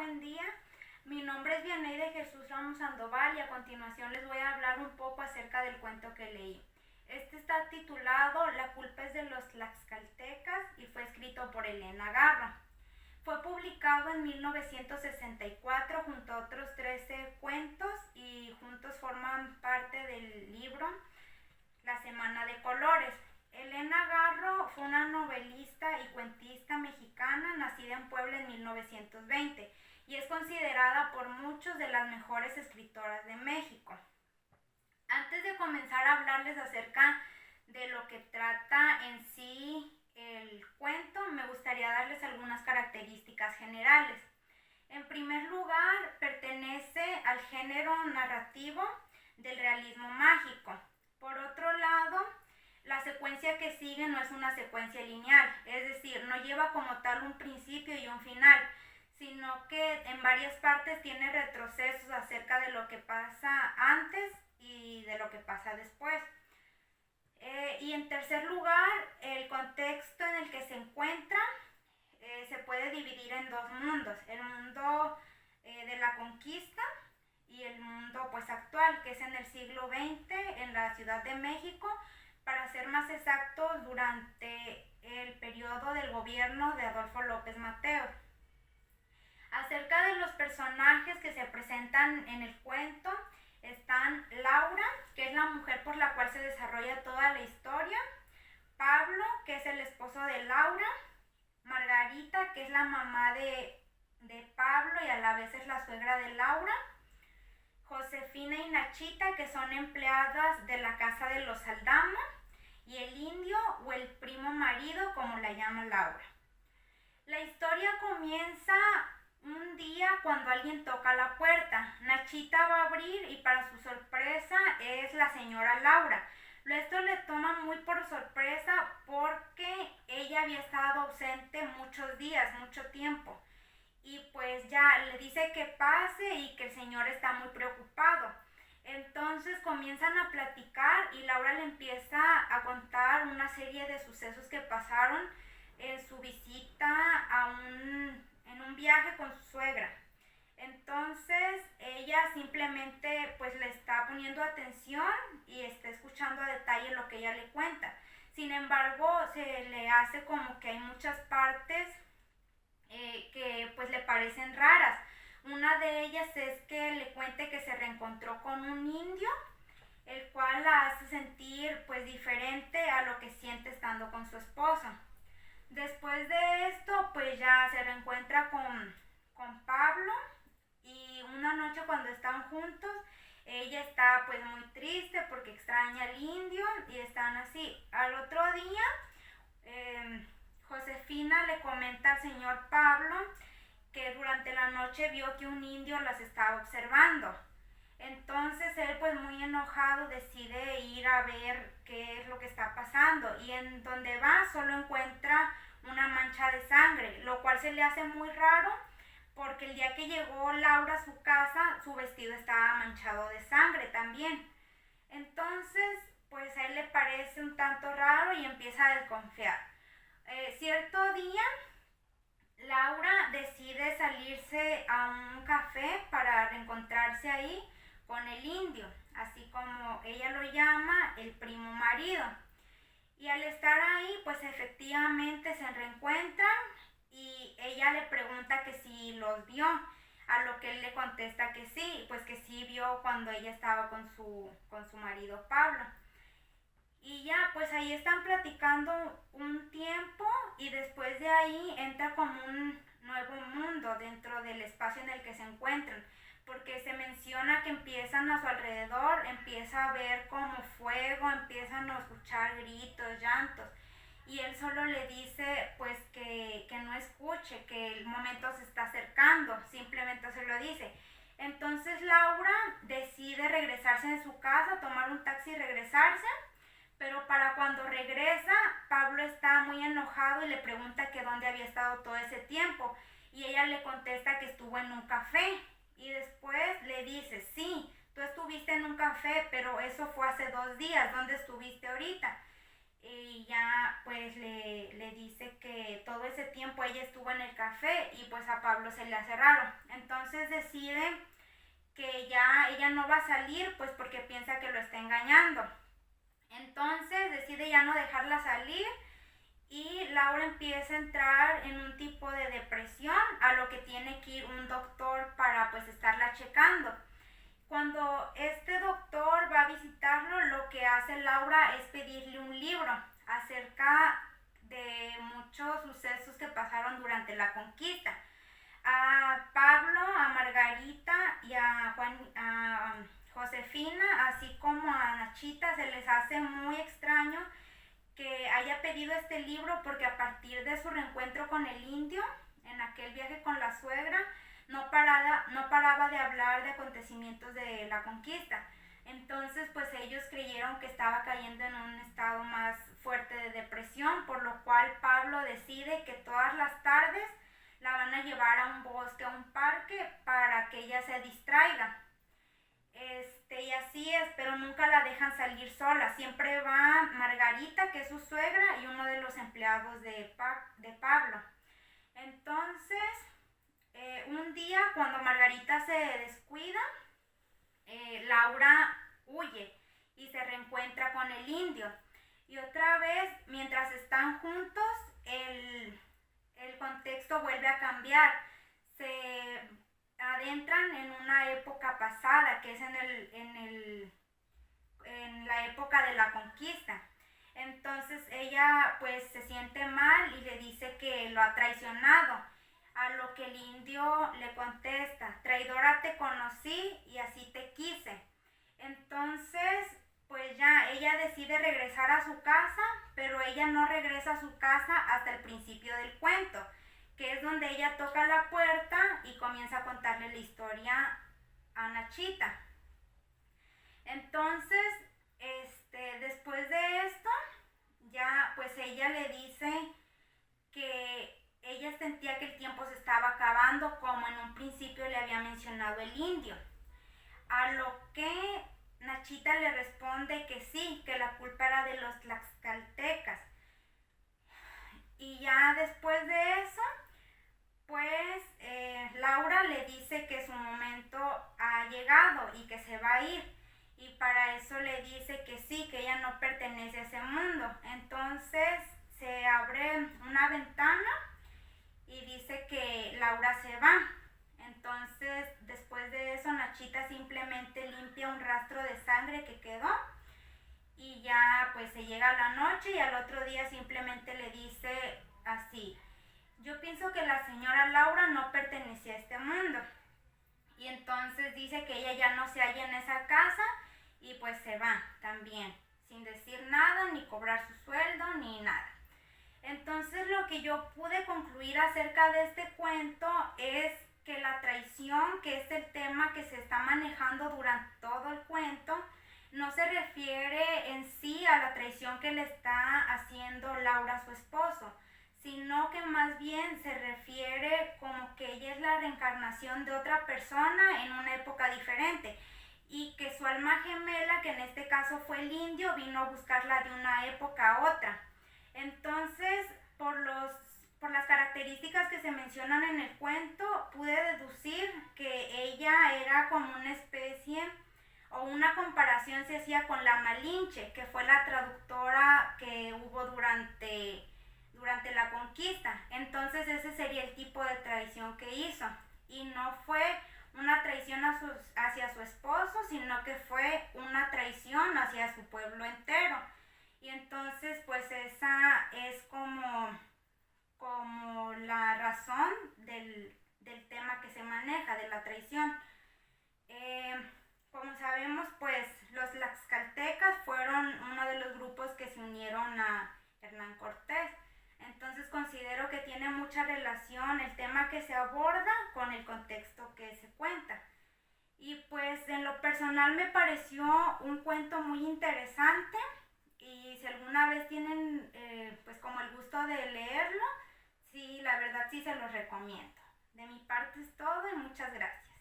buen día. Mi nombre es Vianey de Jesús Ramos Sandoval y a continuación les voy a hablar un poco acerca del cuento que leí. Este está titulado La culpa es de los tlaxcaltecas y fue escrito por Elena Garro. Fue publicado en 1964 junto a otros 13 cuentos y juntos forman parte del libro La Semana de Colores. Elena Garro fue una novelista y cuentista mexicana nacida en Puebla en 1920 y es considerada por muchos de las mejores escritoras de México. Antes de comenzar a hablarles acerca de lo que trata en sí el cuento, me gustaría darles algunas características generales. En primer lugar, pertenece al género narrativo del realismo mágico. Por otro lado, la secuencia que sigue no es una secuencia lineal, es decir, no lleva como tal un principio y un final, sino que en varias partes tiene retrocesos acerca de lo que pasa antes y de lo que pasa después. Y en tercer lugar, el contexto en el que se encuentra se puede dividir en dos mundos, el mundo de la conquista y el mundo pues actual, que es en el siglo XX en la Ciudad de México, para ser más exactos, durante el periodo del gobierno de Adolfo López Mateos. Acerca de los personajes que se presentan en el cuento, están Laura, que es la mujer por la cual se desarrolla toda la historia, Pablo, que es el esposo de Laura, Margarita, que es la mamá de Pablo y a la vez es la suegra de Laura, Josefina y Nachita, que son empleadas de la casa de los Aldama, y el indio o el primo marido, como la llama Laura. La historia comienza un día cuando alguien toca la puerta. Nachita va a abrir y para su sorpresa es la señora Laura. Esto le toma muy por sorpresa porque ella había estado ausente muchos días, mucho tiempo. Y pues ya le dice que pase y que el señor está muy preocupado. Entonces comienzan a platicar y Laura le empieza a contar una serie de sucesos que pasaron en su visita en un viaje con su suegra. Entonces ella simplemente pues le está poniendo atención y está escuchando a detalle lo que ella le cuenta. Sin embargo, se le hace como que hay muchas partes que pues le parecen raras. Una de ellas es que le cuente que se reencontró con un indio, el cual la hace sentir pues diferente a lo que siente estando con su esposa. Después de esto pues ya se reencuentra con Pablo y una noche cuando están juntos ella está pues muy triste porque extraña al indio y están así. Al otro día Josefina le comenta al señor Pablo que durante la noche vio que un indio las estaba observando. Entonces él pues muy enojado decide ir a ver qué es lo que está pasando y en donde va solo encuentra una mancha de sangre, lo cual se le hace muy raro porque el día que llegó Laura a su casa su vestido estaba manchado de sangre también. Entonces pues a él le parece un tanto raro y empieza a desconfiar. Cierto día Laura decide salirse a un café para reencontrarse ahí con el indio, así como ella lo llama, el primo marido. Y al estar ahí, pues efectivamente se reencuentran y ella le pregunta que si los vio, a lo que él le contesta que sí, pues que sí vio cuando ella estaba con su marido Pablo. Y ya, pues ahí están platicando un tiempo y después de ahí entra como un nuevo mundo dentro del espacio en el que se encuentran, porque se menciona que empiezan a su alrededor, empieza a ver como fuego, empiezan a escuchar gritos, llantos, y él solo le dice pues que no escuche, que el momento se está acercando, simplemente se lo dice. Entonces Laura decide regresarse en su casa, tomar un taxi y regresarse. Pero para cuando regresa, Pablo está muy enojado y le pregunta que dónde había estado todo ese tiempo. Y ella le contesta que estuvo en un café. Y después le dice, sí, tú estuviste en un café, pero eso fue hace 2 días, ¿dónde estuviste ahorita? y ya pues le dice que todo ese tiempo ella estuvo en el café y pues a Pablo se le hace raro. Entonces decide que ya ella no va a salir pues porque piensa que lo está engañando. Entonces decide ya no dejarla salir y Laura empieza a entrar en un tipo de depresión, a lo que tiene que ir un doctor para pues estarla checando. Cuando este doctor va a visitarlo, lo que hace Laura es pedirle un libro acerca de muchos sucesos que pasaron durante la conquista. A Pablo, a Margarita y a Josefina, así como a Nachita, se les hace muy extraño que haya pedido este libro, porque a partir de su reencuentro con el indio, en aquel viaje con la suegra, no paraba de hablar de acontecimientos de la conquista. Entonces pues ellos creyeron que estaba cayendo en un estado más fuerte de depresión, por lo cual Pablo decide que todas las tardes la van a llevar a un bosque, a un parque, para que ella se distraiga. Y así es, pero nunca la dejan salir sola. Siempre va Margarita, que es su suegra, y uno de los empleados de Pablo. Entonces, un día cuando Margarita se descuida, Laura huye y se reencuentra con el indio. Y otra vez, mientras están juntos, el contexto vuelve a cambiar. Se adentran en una época pasada, que es en la época de la conquista. Entonces ella pues se siente mal y le dice que lo ha traicionado, a lo que el indio le contesta: traidora te conocí y así te quise. Entonces pues ya ella decide regresar a su casa, pero ella no regresa a su casa hasta el principio del cuento, que es donde ella toca la puerta y comienza a contarle la historia a Nachita. Entonces, después de esto, ya pues ella le dice que ella sentía que el tiempo se estaba acabando, como en un principio le había mencionado el indio. A lo que Nachita le responde que sí, que la culpa era de los tlaxcaltecas. Y ya después de eso, pues Laura le dice que su momento ha llegado y que se va a ir. Y para eso le dice que sí, que ella no pertenece a ese mundo. Entonces se abre una ventana y dice que Laura se va. Entonces después de eso Nachita simplemente limpia un rastro de sangre que quedó y ya pues se llega la noche y al otro día simplemente le dice así: yo pienso que la señora Laura no pertenecía a este mundo. Y entonces dice que ella ya no se halla en esa casa y pues se va también, sin decir nada, ni cobrar su sueldo, ni nada. Entonces lo que yo pude concluir acerca de este cuento es que la traición, que es el tema que se está manejando durante todo el cuento, no se refiere en sí a la traición que le está haciendo Laura a su esposo, sino que más bien se refiere como que ella es la reencarnación de otra persona en una época diferente, y que su alma gemela, que en este caso fue el indio, vino a buscarla de una época a otra. Entonces, por las características que se mencionan en el cuento, pude deducir que ella era como una especie, o una comparación se hacía con la Malinche, que fue la traductora que hubo durante la conquista. Entonces ese sería el tipo de traición que hizo, y no fue una traición hacia su esposo, sino que fue una traición hacia su pueblo entero. Y entonces pues esa es como la razón del tema que se maneja, de la traición. Como sabemos, pues los tlaxcaltecas fueron uno de los grupos que se unieron a Hernán Cortés. Entonces considero que tiene mucha relación el tema que se aborda con el contexto que se cuenta. Y pues en lo personal me pareció un cuento muy interesante, y si alguna vez tienen pues como el gusto de leerlo, sí, la verdad sí se los recomiendo. De mi parte es todo y muchas gracias.